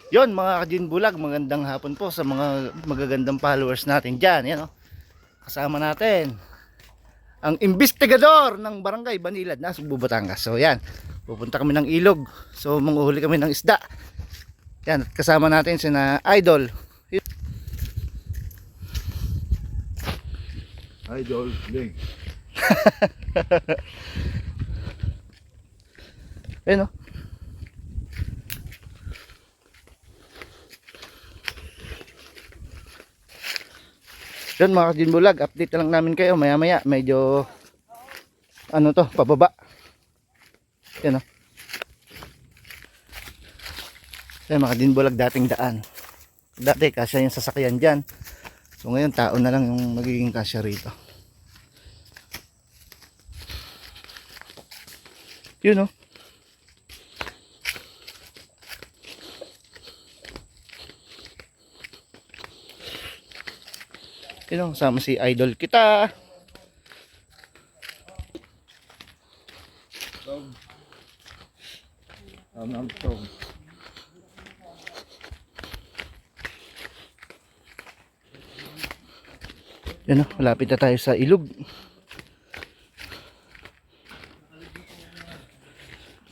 Yon mga Kajin Bulag, magandang hapon po sa mga magagandang followers natin dyan. Yan, oh. Kasama natin ang investigador ng Barangay Banilad na Subo, Batangas. So yan, pupunta kami ng ilog. So manguhuli kami ng isda. Yan, at kasama natin sina Idol. Idol, Ling. Ayun, oh. Yun mga Kajin Bulag, update na lang namin kayo maya maya. Medyo ano to, pababa. Yan, oh. Yan mga Kajin Bulag, dating daan. Dati kasya yung sasakyan dyan. So ngayon tao na lang yung magiging kasya rito. Yun, oh. Yun, oh, sama si Idol kita. Tom. Yun, oh, malapit na tayo sa ilog.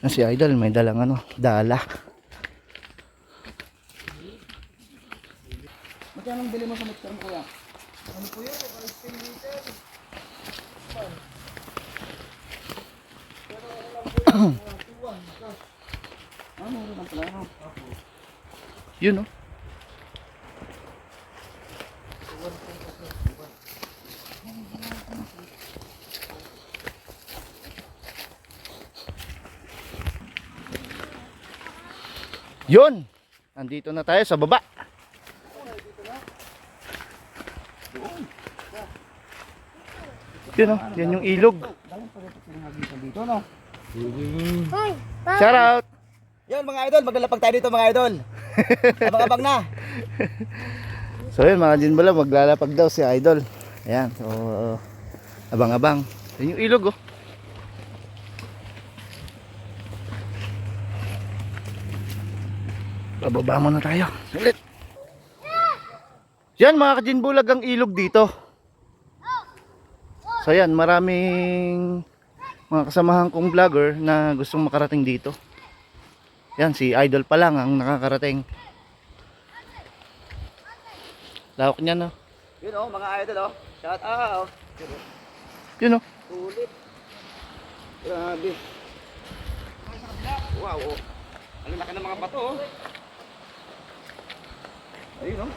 Si Idol may dalang ano, dala. Magkano bili mo sa mixer mo, kuya? Ano po yun? 15 liter. Ano rin ang plano? Yun, oh. Yun, nandito na tayo sa baba. Yun, oh, yan yung ilog. Dito, no? Shout out. Yan mga idol, maglalapag tayo dito mga idol. Abang-abang na. So yun mga Jinbala, maglalapag daw si Idol. Ayan, so abang-abang. Yan yung ilog, oh. Bababa muna tayo. Ulit. Yan mga Kajinbulag, ang ilog dito. So yan, maraming mga kasamahan kong vlogger na gustong makarating dito. Yan, si Idol pa lang ang nakakarating. Lawak niya, no? Yun oh, mga idol oh. Shout out. Yun, oh. Sulit. Grabe. Wow oh. Ang laki ng mga bato oh. Ayun oh.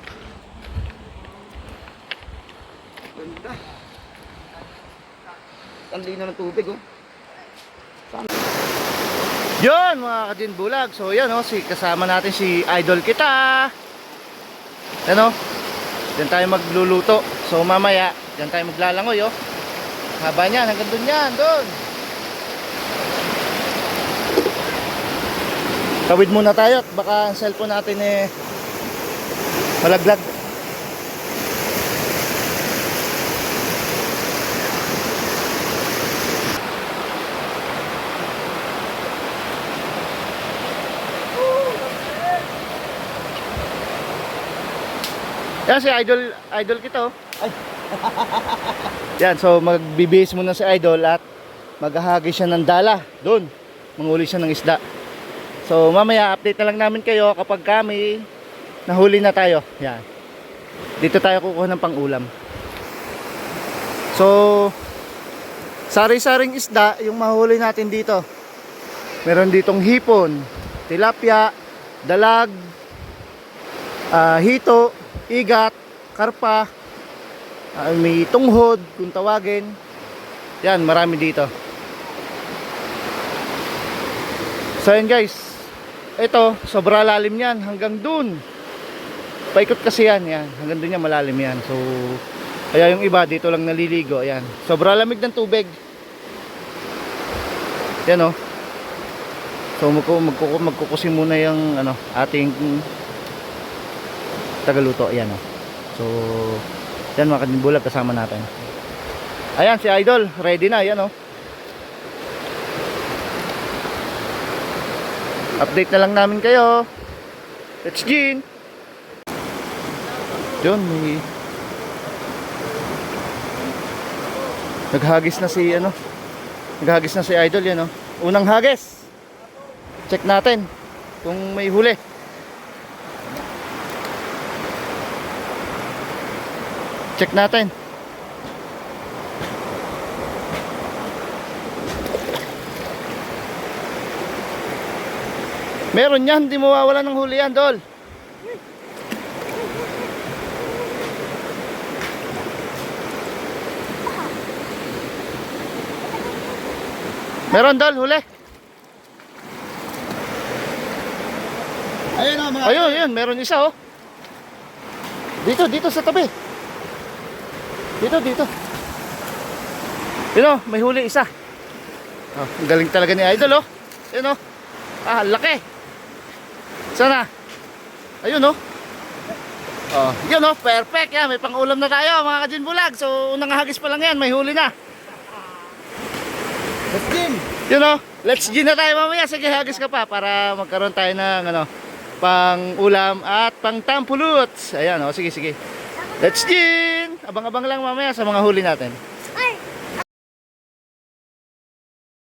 Ganda. Ang lino ng tubig oh. Yun mga Kajinbulag. So yan, oh, kasama natin si Idol kita. Yan, oh. Diyan tayo magluluto. So mamaya diyan tayo maglalangoy, oh. Haba niyan, hanggang doon yan, doon. Tawid muna tayo at baka ang cellphone natin malaglag. Yan si Idol kita, oh. Ay. Yan, so magbibihis muna si Idol at maghahagi siya ng dala doon. Manguli siya ng isda. So mamaya update na lang namin kayo kapag kami nahuli na tayo. Yan. Dito tayo kukuha ng pang-ulam. So sari-saring isda yung mahuli natin dito. Meron ditong hipon, tilapia, dalag, hito, igat, karpa, may tunghod kung tawagin. Yan, marami dito. So yan guys, ito sobra lalim yan hanggang dun. Paikot kasi yan, hanggang dun yan malalim yan. So kaya yung iba dito lang naliligo. Ayan, sobra lamig ng tubig. Yan, oh. So magkukusin muna yung ano, ating tagaluto. Ayan, oh. So yan mga Kajinbulag, kasama natin. Ayan si Idol, ready na. Ayan, oh. Update na lang namin kayo. Let's gin. Yun, may... Naghagis na si ano. Naghagis na si Idol yan, oh. Unang hagis. Check natin kung may huli. Check natin. Meron yan, hindi mawawala ng huli yan, Dol. Meron, Dol, huli. Ayun o mga Ayun, yun, meron isa, oh. Dito sa tabi. Dito. Yun, oh, may huli isa. Oh, ang galing talaga ni Idol, oh. Yun, oh. Ah, laki. Sana. Ayun, oh. Oh, yun, oh, perfect. Yan, may pang-ulam na tayo, mga Kajin Bulag. So, unang hagis pa lang yan, may huli na. Let's gin. Yun, oh. Let's gin na tayo mamaya. Sige, hagis ka pa para magkaroon tayo ng, ano, pang-ulam at pang-tampuluts. Ayan, oh, sige. Let's gin. Abang-abang lang mamaya sa mga huli natin.